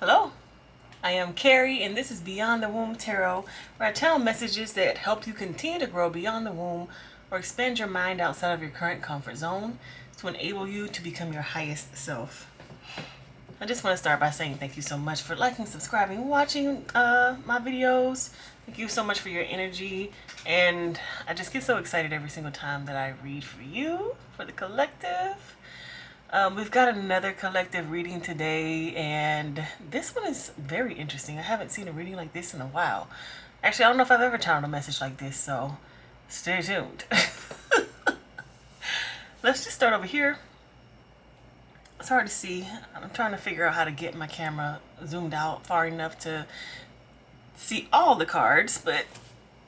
Hello, I am Carrie, and this is Beyond the Womb Tarot, where I tell messages that help you continue to grow beyond the womb or expand your mind outside of your current comfort zone to enable you to become your highest self. I just want to start by saying thank you so much for liking, subscribing, watching my videos. Thank you so much for your energy, and I just get so excited every single time that I read for you, for the collective. We've got another collective reading today, and this one is very interesting. I haven't seen a reading like this in a while. Actually, I don't know if I've ever channeled a message like this, so stay tuned. Let's just start over here. It's hard to see. I'm trying to figure out how to get my camera zoomed out far enough to see all the cards, but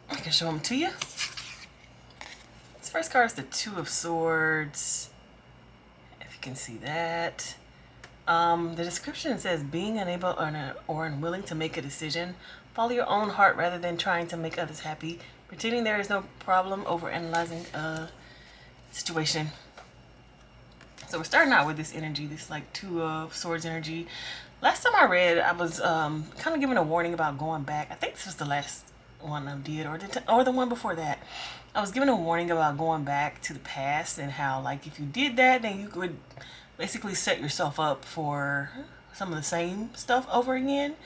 I can show them to you. This first card is the Two of Swords. Can see that. The description says being unable or unwilling to make a decision. Follow your own heart rather than trying to make others happy. Pretending there is no problem, over analyzing a situation. So we're starting out with this energy, this like Two of Swords energy. Last time I read, I was kind of giving a warning about going back. I think this was the last one I did, or the one before that. I was given a warning about going back to the past and how, like, if you did that, then you could basically set yourself up for some of the same stuff over again.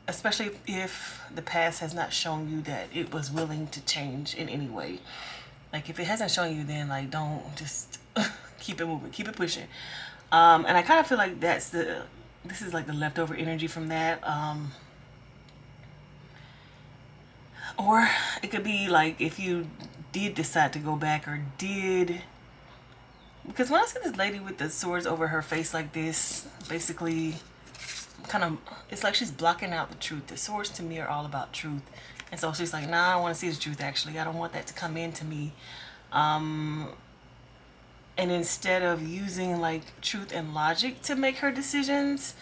Especially if the past has not shown you that it was willing to change in any way. Like, if it hasn't shown you, then, like, don't just keep it moving, keep it pushing. And I kind of feel like this is like the leftover energy from that. Or it could be like if you did decide to go back, or did, because when I see this lady with the swords over her face like this, basically kind of, it's like she's blocking out the truth. The swords to me are all about truth. And so she's like, nah, I don't want to see the truth, actually. I don't want that to come into me. And instead of using like truth and logic to make her decisions,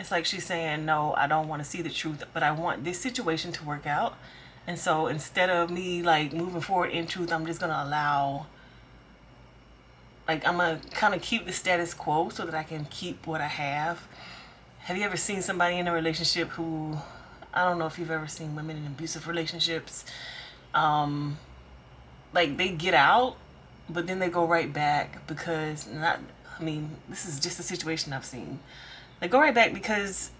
it's like she's saying, no, I don't want to see the truth, but I want this situation to work out. And so instead of me like moving forward in truth, I'm just going to allow, like, I'm going to kind of keep the status quo so that I can keep what I have. Have you ever seen somebody in a relationship who, I don't know if you've ever seen women in abusive relationships, like they get out, but then they go right back because this is just a situation I've seen. They go right back because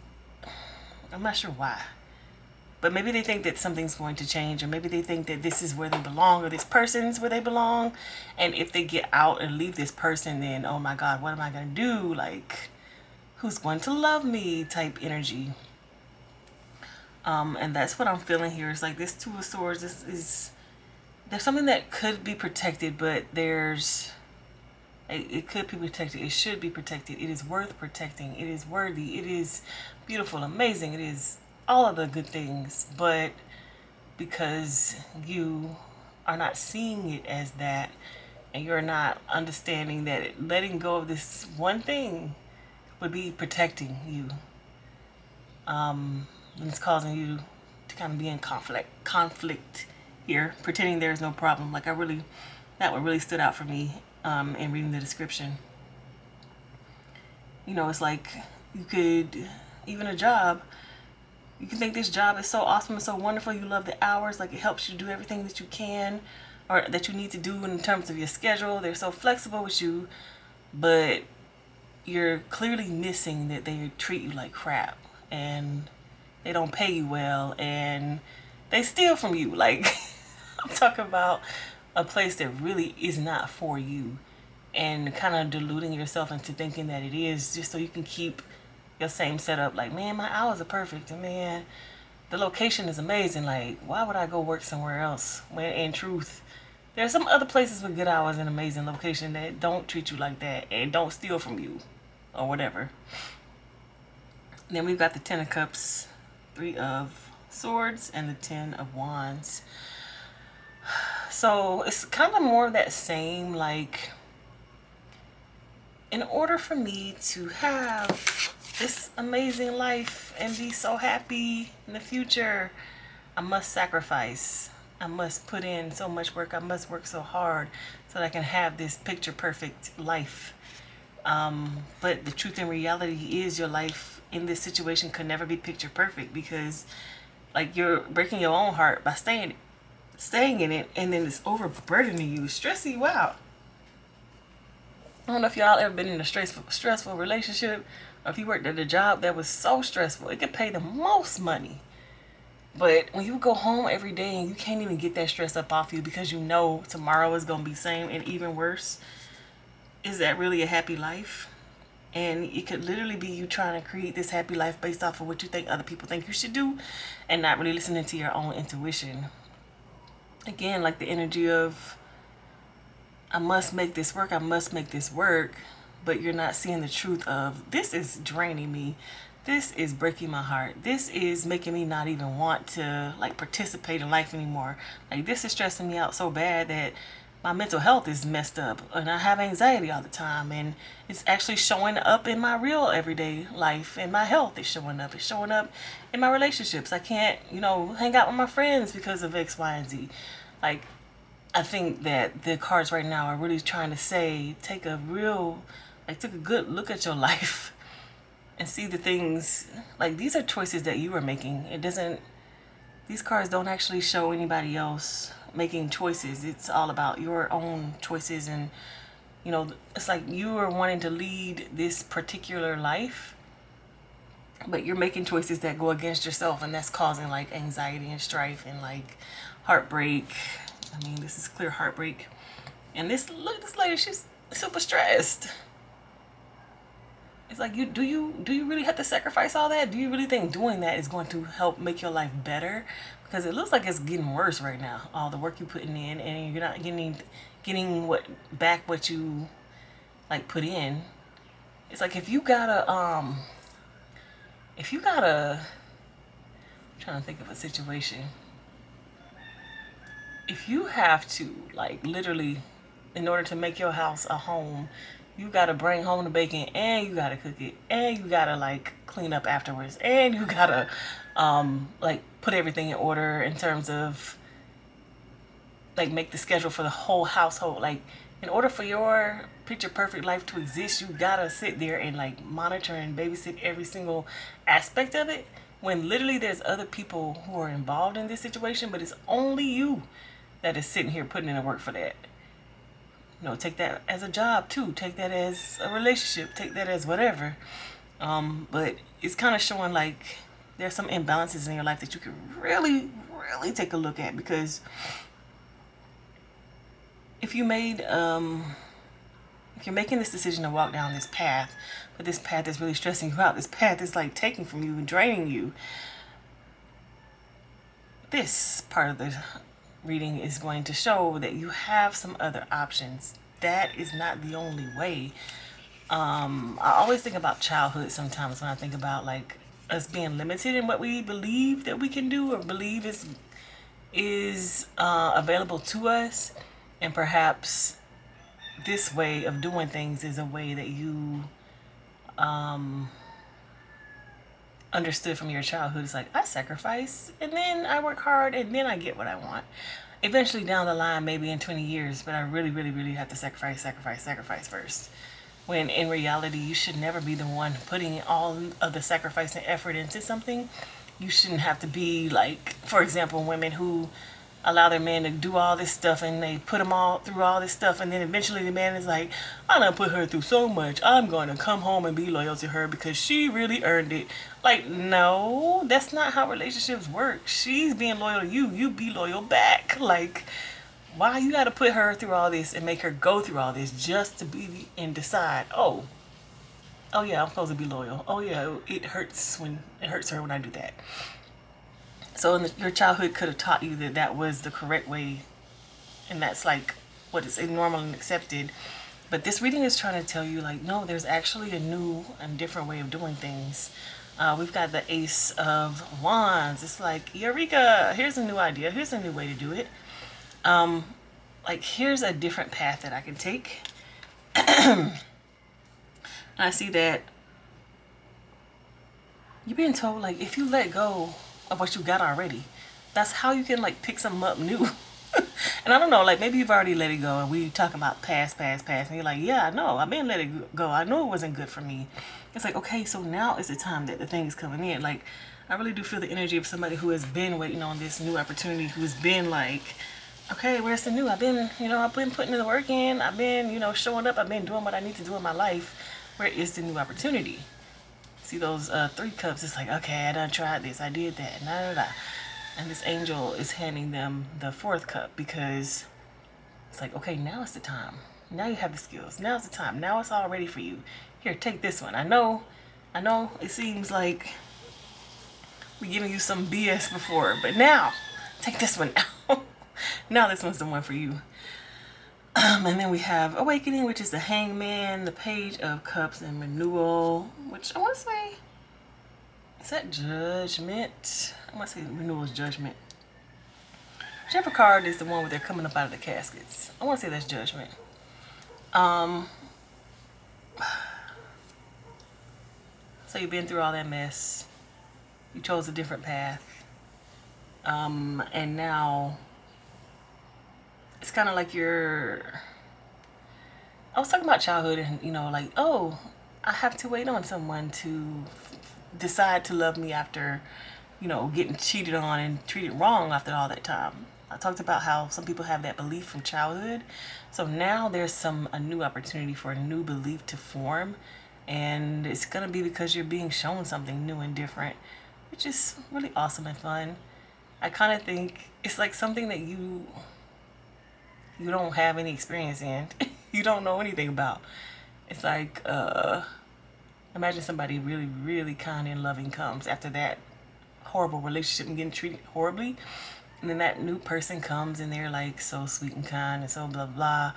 I'm not sure why. But maybe they think that something's going to change, or maybe they think that this is where they belong, or this person's where they belong. And if they get out and leave this person, then, oh my God, what am I going to do? Like, who's going to love me type energy. And that's what I'm feeling here. It's like this Two of Swords there's something that could be protected, but it could be protected. It should be protected. It is worth protecting. It is worthy. It is beautiful, amazing. It is all of the good things, but because you are not seeing it as that, and you're not understanding that letting go of this one thing would be protecting you, and it's causing you to kind of be in conflict here, pretending there's no problem. Like, that one really stood out for me in reading the description. You know, it's like you could, even a job, you can think this job is so awesome and so wonderful. You love the hours, like it helps you do everything that you can or that you need to do in terms of your schedule. They're so flexible with you, but you're clearly missing that they treat you like crap, and they don't pay you well, and they steal from you. Like, I'm talking about a place that really is not for you, and kind of deluding yourself into thinking that it is, just so you can keep your same setup. Like, man, my hours are perfect, and man, the location is amazing. Like, why would I go work somewhere else when in truth there are some other places with good hours and amazing location that don't treat you like that and don't steal from you or whatever. And then we've got the Ten of Cups, Three of Swords, and the Ten of Wands. So it's kind of more of that same, like, in order for me to have this amazing life and be so happy in the future, I must sacrifice. I must put in so much work. I must work so hard so that I can have this picture perfect life. But the truth and reality is your life in this situation could never be picture perfect, because like you're breaking your own heart by staying in it, and then it's overburdening you, stressing you out. I don't know if y'all ever been in a stressful relationship, or if you worked at a job that was so stressful. It could pay the most money, but when you go home every day and you can't even get that stress up off you because you know tomorrow is gonna be same and even worse, is that really a happy life? And it could literally be you trying to create this happy life based off of what you think other people think you should do, and not really listening to your own intuition. Again, like the energy of, I must make this work, I must make this work, but you're not seeing the truth of, this is draining me, this is breaking my heart, this is making me not even want to like participate in life anymore. Like this is stressing me out so bad that my mental health is messed up, and I have anxiety all the time, and it's actually showing up in my real everyday life, and my health is showing up. It's showing up in my relationships. I can't, hang out with my friends because of X, Y, and Z. Like, I think that the cards right now are really trying to say, take a good look at your life and see the things, like these are choices that you are making. These cards don't actually show anybody else making choices. It's all about your own choices, and it's like you are wanting to lead this particular life, but you're making choices that go against yourself, and that's causing like anxiety and strife and like heartbreak. I mean, this is clear heartbreak. And this lady, she's super stressed. It's like, do you really have to sacrifice all that? Do you really think doing that is going to help make your life better? Because it looks like it's getting worse right now. All the work you're putting in, and you're not getting what you like put in. It's like if you gotta I'm trying to think of a situation. If you have to like literally, in order to make your house a home, you gotta bring home the bacon, and you gotta cook it, and you gotta like clean up afterwards, and you gotta like put everything in order in terms of like make the schedule for the whole household. Like, in order for your picture perfect life to exist, you gotta sit there and like monitor and babysit every single aspect of it, when literally there's other people who are involved in this situation, but it's only you that is sitting here putting in the work for that. Take that as a job too. Take that as a relationship. Take that as whatever. But it's kind of showing like there's some imbalances in your life that you can really, really take a look at. Because if you're making this decision to walk down this path, but this path is really stressing you out, this path is like taking from you and draining you, this part of the reading is going to show that you have some other options. That is not the only way. I always think about childhood sometimes when I think about like us being limited in what we believe that we can do, or believe is available to us, and perhaps this way of doing things is a way that you understood from your childhood. It's like, I sacrifice, and then I work hard, and then I get what I want. Eventually down the line, maybe in 20 years, but I really, really, really have to sacrifice first. When in reality, you should never be the one putting all of the sacrifice and effort into something. You shouldn't have to be like, for example, women who allow their man to do all this stuff, and they put them all through all this stuff, and then eventually the man is like, I done put her through so much, I'm going to come home and be loyal to her because she really earned it. Like, no, that's not how relationships work. She's being loyal to you, you be loyal back. Like, why you got to put her through all this and make her go through all this just to be and decide, oh yeah, I'm supposed to be loyal, oh yeah, it hurts her when I do that. So your childhood could have taught you that that was the correct way, and that's like what is normal and accepted. But this reading is trying to tell you like, no, there's actually a new and different way of doing things. We've got the Ace of Wands. It's like, Eureka, here's a new idea, here's a new way to do it. Like, here's a different path that I can take. And I see that you're being told like, if you let go of what you got already, that's how you can like pick something up new. And I don't know, like maybe you've already let it go and we talking about past, and you're like, yeah, I know, I've been let it go. I know it wasn't good for me. It's like, okay, so now is the time that the thing is coming in. Like, I really do feel the energy of somebody who has been waiting on this new opportunity, who's been like, okay, where's the new? I've been putting the work in. I've been, showing up. I've been doing what I need to do in my life. Where is the new opportunity? See those 3 cups? It's like, okay, I done tried this. I did that. Nah, nah, nah. And this angel is handing them the 4th cup because it's like, okay, now it's the time. Now you have the skills. Now's the time. Now it's all ready for you. Here, take this one. I know it seems like we're giving you some BS before, but now, take this one now. Now this one's the one for you. And then we have Awakening, which is the Hangman, the Page of Cups, and Renewal, which I want to say, is that Judgment? I want to say Renewal is Judgment. Whichever card is the one where they're coming up out of the caskets. I want to say that's Judgment. So you've been through all that mess. You chose a different path. And now it's kind of like I was talking about childhood and, like, oh, I have to wait on someone to decide to love me after, getting cheated on and treated wrong after all that time. I talked about how some people have that belief from childhood. So now there's a new opportunity for a new belief to form. And it's going to be because you're being shown something new and different, which is really awesome and fun. I kind of think it's like something that you don't have any experience in. You don't know anything about. It's like, imagine somebody really, really kind and loving comes after that horrible relationship and getting treated horribly. And then that new person comes and they're like so sweet and kind and so blah, blah.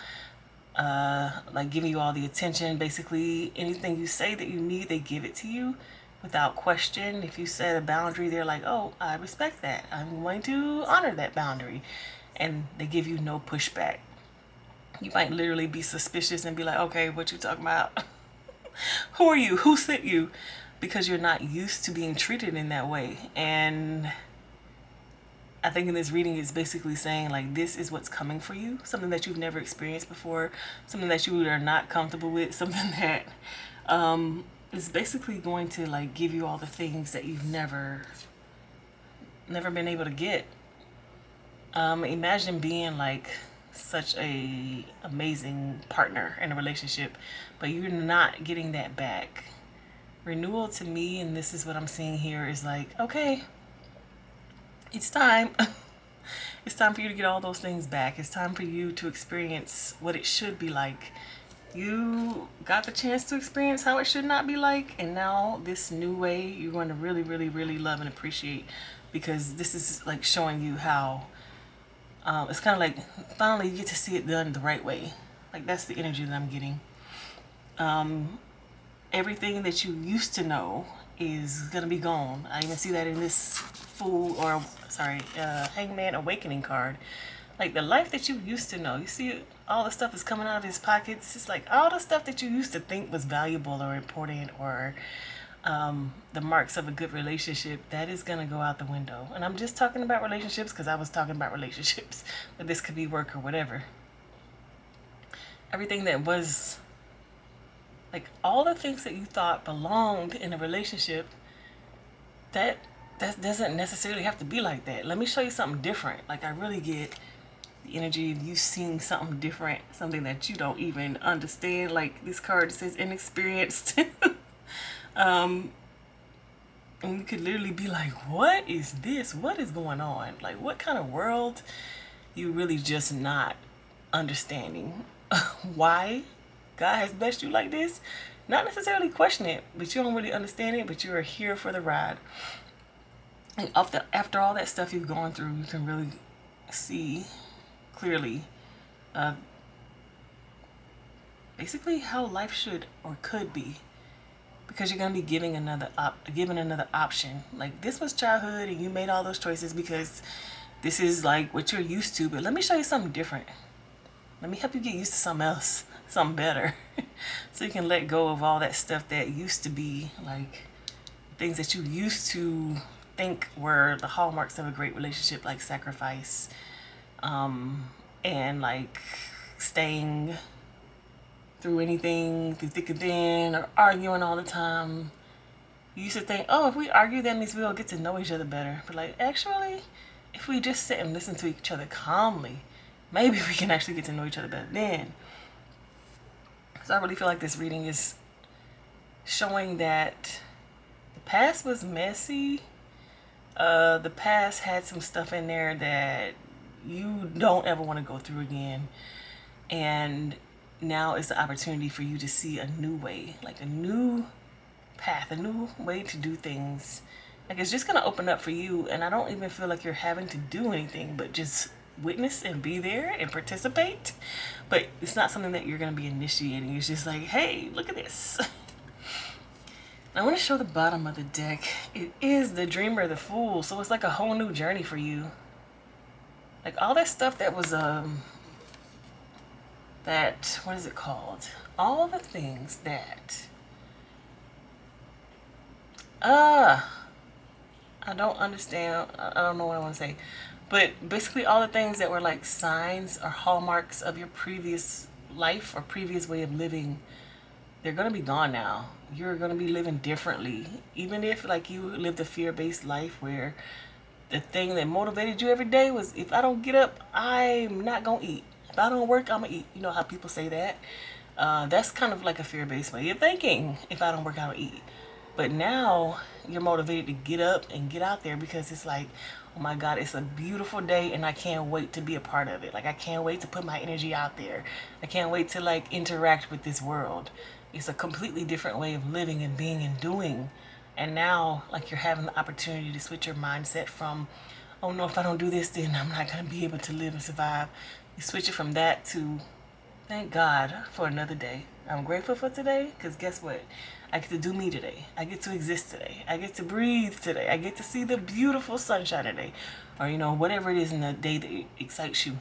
Like giving you all the attention. Basically, anything you say that you need, they give it to you without question. If you set a boundary, they're like, oh, I respect that. I'm going to honor that boundary. And they give you no pushback. You might literally be suspicious and be like, okay, what you talking about? Who are you? Who sent you? Because you're not used to being treated in that way. And I think in this reading it's basically saying like this is what's coming for you, something that you've never experienced before, something that you are not comfortable with, something that is basically going to like give you all the things that you've never been able to get. Imagine being like such a amazing partner in a relationship, but you're not getting that back. Renewal to me, and this is what I'm seeing here, is like, okay, it's time. It's time for you to get all those things back. It's time for you to experience what it should be like. You got the chance to experience how it should not be like, and now this new way you're going to really, really, really love and appreciate, because this is like showing you how it's kind of like finally you get to see it done the right way. Like that's the energy that I'm getting. Everything that you used to know is gonna be gone. I even see that in this Hangman Awakening card. Like the life that you used to know. You see all the stuff is coming out of his pockets. It's like all the stuff that you used to think was valuable or important or the marks of a good relationship, that is going to go out the window. And I'm just talking about relationships because I was talking about relationships, but this could be work or whatever. Everything that was like all the things that you thought belonged in a relationship, that doesn't necessarily have to be like that. Let me show you something different. Like I really get the energy of you seeing something different, something that you don't even understand. Like this card says inexperienced. And you could literally be like, what is this? What is going on? Like, what kind of world you really just not understanding? Why God has blessed you like this? Not necessarily question it, but you don't really understand it, but you are here for the ride. And after all that stuff you've gone through, you can really see clearly basically how life should or could be. Because you're going to be given another option. Like this was childhood and you made all those choices because this is like what you're used to. But let me show you something different. Let me help you get used to something else, something better. So you can let go of all that stuff that used to be like things that you used to think were the hallmarks of a great relationship, like sacrifice, and like staying through anything, through thick and thin, or arguing all the time. You used to think, oh, if we argue, that means we'll get to know each other better. But like, actually, if we just sit and listen to each other calmly, maybe we can actually get to know each other better then. So I really feel like this reading is showing that the past was messy. The past had some stuff in there that you don't ever want to go through again. And now is the opportunity for you to see a new way, like a new path, a new way to do things. Like it's just gonna open up for you, and I don't even feel like you're having to do anything but just witness and be there and participate. But it's not something that you're gonna be initiating. It's just like, hey, look at this. I want to show the bottom of the deck. It is the Dreamer, the Fool, so it's like a whole new journey for you. Like all that stuff that was that, what is it called? All the things that I don't understand. I don't know what I want to say. But basically all the things that were like signs or hallmarks of your previous life or previous way of living, they're going to be gone now. You're going to be living differently. Even if like you lived a fear-based life where the thing that motivated you every day was, if I don't get up, I'm not going to eat. If I don't work, I'm going to eat. You know how people say that? That's kind of like a fear-based way of thinking. If I don't work, I'll eat. But now you're motivated to get up and get out there because it's like, oh my God, it's a beautiful day and I can't wait to be a part of it. Like I can't wait to put my energy out there. I can't wait to like interact with this world. It's a completely different way of living and being and doing. And now like you're having the opportunity to switch your mindset from, oh no, if I don't do this, then I'm not going to be able to live and survive. You switch it from that to, thank God for another day. I'm grateful for today because guess what? I get to do me today. I get to exist today. I get to breathe today. I get to see the beautiful sunshine today. Or, you know, whatever it is in the day that excites you.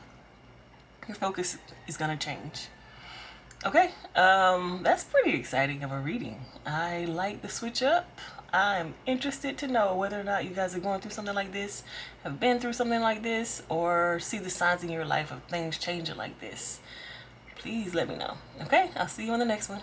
Your focus is going to change. Okay, that's pretty exciting of a reading. I like the switch up. I'm interested to know whether or not you guys are going through something like this, have been through something like this, or see the signs in your life of things changing like this. Please let me know. Okay, I'll see you on the next one.